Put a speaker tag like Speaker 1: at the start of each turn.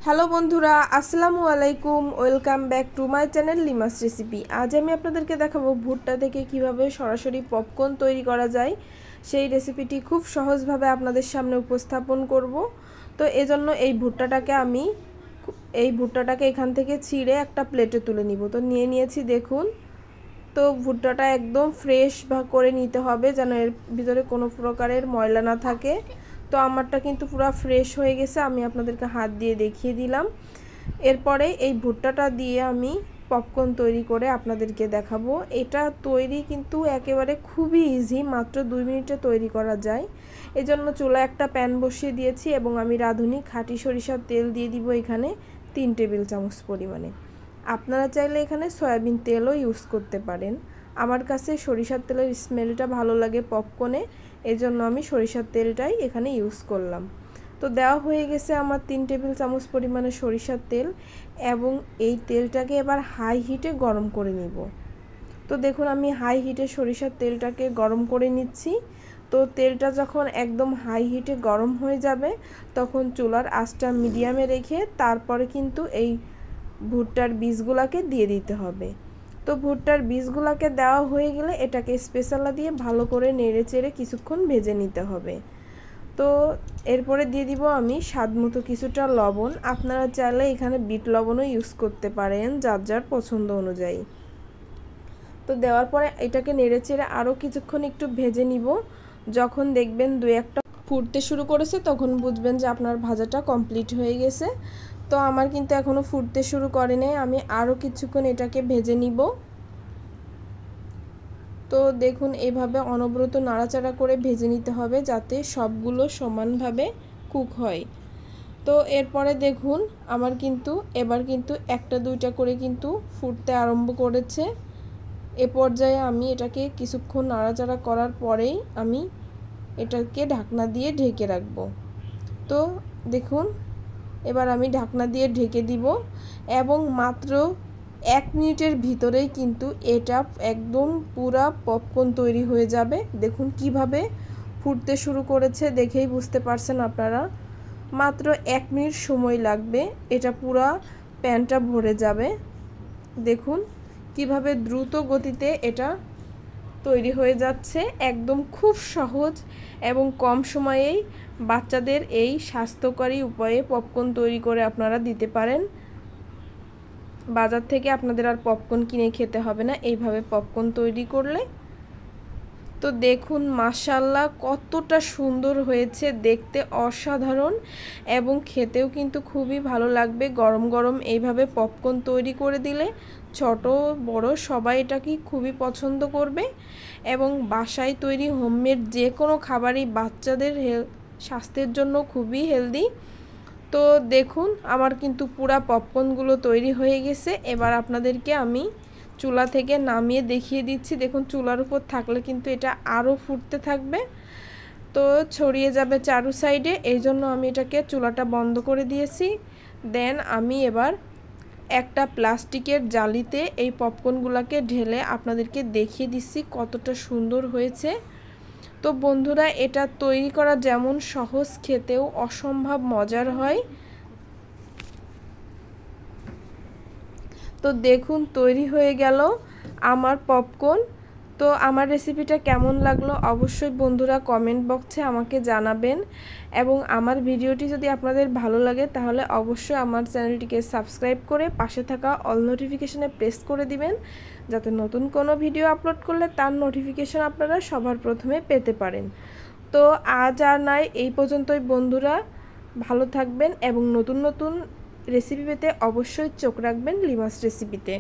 Speaker 1: Hello বন্ধুরা, আসসালামু আলাইকুম। Welcome back to my channel Lima's recipe. আজ আমি আপনাদেরকে দেখাবো ভুট্টা থেকে কিভাবে সরাসরি পপকর্ন তৈরি করা যায়। সেই রেসিপিটি খুব সহজভাবে আপনাদের সামনে উপস্থাপন করব। তো এজন্য এই ভুট্টাটাকে এখান থেকে ছিঁড়ে একটা প্লেটে তুলে নিব। তো নিয়ে নিয়েছি, দেখুন। তো ভুট্টাটা একদম ফ্রেশ করে নিতে হবে, যেন এর ভিতরে কোনো প্রকারের ময়লা না থাকে। তো আমারটা কিন্তু পুরো ফ্রেশ হয়ে গেছে, আমি আপনাদেরকে হাত দিয়ে দেখিয়ে দিলাম। এরপরে এই ভুট্টাটা দিয়ে আমি পপকর্ন তৈরি করে আপনাদেরকে দেখাবো। এটা তৈরি কিন্তু একেবারে খুবই ইজি, মাত্র 2 মিনিটে তৈরি করা যায়। এজন্য চুলায় একটা প্যান বসিয়ে দিয়েছি এবং আমি রাঁধুনি খাঁটি সরিষার তেল দিয়ে দিব এখানে 3 টেবিল চামচ পরিমাণে। আপনারা চাইলে এখানে সয়াবিন তেলও ইউজ করতে পারেন। আমার কাছে সরিষার তেলের স্মেলটা ভালো লাগে পপকর্নে, এজন্য আমি সরিষার তেলটাই এখানে ইউজ করলাম। তো দেওয়া হয়ে গেছে আমার 3 টেবিল চামচ পরিমাণে সরিষার তেল, এবং এই তেলটাকে এবার হাই হিটে গরম করে নিব। তো দেখুন, আমি হাই হিটে সরিষার তেলটাকে গরম করে নিচ্ছি। তো তেলটা যখন একদম হাই হিটে গরম হয়ে যাবে, তখন চুলার আঁচটা মিডিয়ামে রেখে তারপরে কিন্তু এই ভুট্টার বীজগুলোকে দিয়ে দিতে হবে। তো ভুট্টার বীজগুলোকে দেওয়া হয়ে গেলে এটাকে স্পেশালা দিয়ে ভালো করে নেড়ে চেড়ে কিছুক্ষণ ভেজে নিতে হবে। তো এরপরে দিয়ে দিব আমি স্বাদ মতো কিছুটা লবণ। আপনারা চাইলে এখানে বিট লবণও ইউজ করতে পারেন, যার যার পছন্দ অনুযায়ী। তো দেওয়ার পরে এটাকে নেড়ে চেড়ে আরও কিছুক্ষণ একটু ভেজে নিব। যখন দেখবেন 2-1টা ফুটতে শুরু করেছে, তখন বুঝবেন যে আপনার ভাজাটা কমপ্লিট হয়ে গেছে। তো আমার কিন্তু এখনও ফুটতে শুরু করে নাই, আমি আরও কিছুক্ষণ এটাকে ভেজে নিব। তো দেখুন, এইভাবে অনবরত নাড়াচাড়া করে ভেজে নিতে হবে, যাতে সবগুলো সমানভাবে কুক হয়। তো এরপরে দেখুন, আমার কিন্তু এবার কিন্তু 1-2টা করে কিন্তু ফুটতে আরম্ভ করেছে। এ পর্যায়ে আমি এটাকে কিছুক্ষণ নাড়াচাড়া করার পরেই আমি এটাকে ঢাকনা দিয়ে ঢেকে রাখব। তো দেখুন, এবার আমি ঢাকনা দিয়ে ঢেকে দিব, এবং মাত্র 1 মিনিটের ভিতরেই কিন্তু এটা একদম পুরা পপকর্ন তৈরি হয়ে যাবে। দেখুন কিভাবে ফুটতে শুরু করেছে, দেখেই বুঝতে পারছেন আপনারা। মাত্র 1 মিনিট সময় লাগবে, এটা পুরা প্যানটা ভরে যাবে। দেখুন কিভাবে দ্রুত গতিতে এটা তৈরি হয়ে যাচ্ছে। একদম খুব সহজ এবং কম সময়েই বাচ্চাদের এই স্বাস্থ্যকরী উপায়ে পপকর্ন তৈরি করে আপনারা দিতে পারেন। বাজার থেকে আপনাদের আর পপকর্ন কিনে খেতে হবে না এইভাবে পপকর্ন তৈরি করলে। তো দেখুন মাশাআল্লাহ কতটা সুন্দর হয়েছে, দেখতে অসাধারণ, এবং খেতেও কিন্তু খুবই ভালো লাগবে। গরম গরম এইভাবে পপকর্ন তৈরি করে দিলে ছোট বড় সবাই এটাকে খুবই পছন্দ করবে, এবং বাসায় তৈরি হোমমেড যে কোনো খাবারই বাচ্চাদের স্বাস্থ্যের জন্য খুবই হেলদি। তো দেখুন, আমার কিন্তু পুরা পপকর্নগুলো তৈরি হয়ে গেছে। এবার আপনাদেরকে আমি চুলা থেকে নামিয়ে দেখিয়ে দিচ্ছি। দেখুন, চুলার উপর থাকলে কিন্তু এটা আরও ফুটতে থাকবে, তো ছড়িয়ে যাবে চারু সাইডে। এই জন্য আমি এটাকে চুলাটা বন্ধ করে দিয়েছি। দেন আমি এবার একটা প্লাস্টিকের জালিতে এই পপকর্নগুলোকে ঢেলে আপনাদেরকে দেখিয়ে দিচ্ছি কতটা সুন্দর হয়েছে। তো বন্ধুরা, এটা তৈরি করা যেমন সহজ, খেতেও অসম্ভব মজার হয়। তো দেখুন তৈরি হয়ে গেল আমার পপকর্ন। তো আমার রেসিপিটা কেমন লাগলো অবশ্যই বন্ধুরা কমেন্ট বক্সে আমাকে জানাবেন, এবং আমার ভিডিওটি যদি আপনাদের ভালো লাগে তাহলে অবশ্যই আমার চ্যানেলটিকে সাবস্ক্রাইব করে পাশে থাকা অল নোটিফিকেশনে প্রেস করে দিবেন, যাতে নতুন কোনো ভিডিও আপলোড করলে তার নোটিফিকেশন আপনারা সবার প্রথমে পেতে পারেন। তো আজ আর নয়, এই পর্যন্তই বন্ধুরা। ভালো থাকবেন এবং নতুন নতুন রেসিপি পেতে অবশ্যই চোখ রাখবেন লিমাস রেসিপিতে।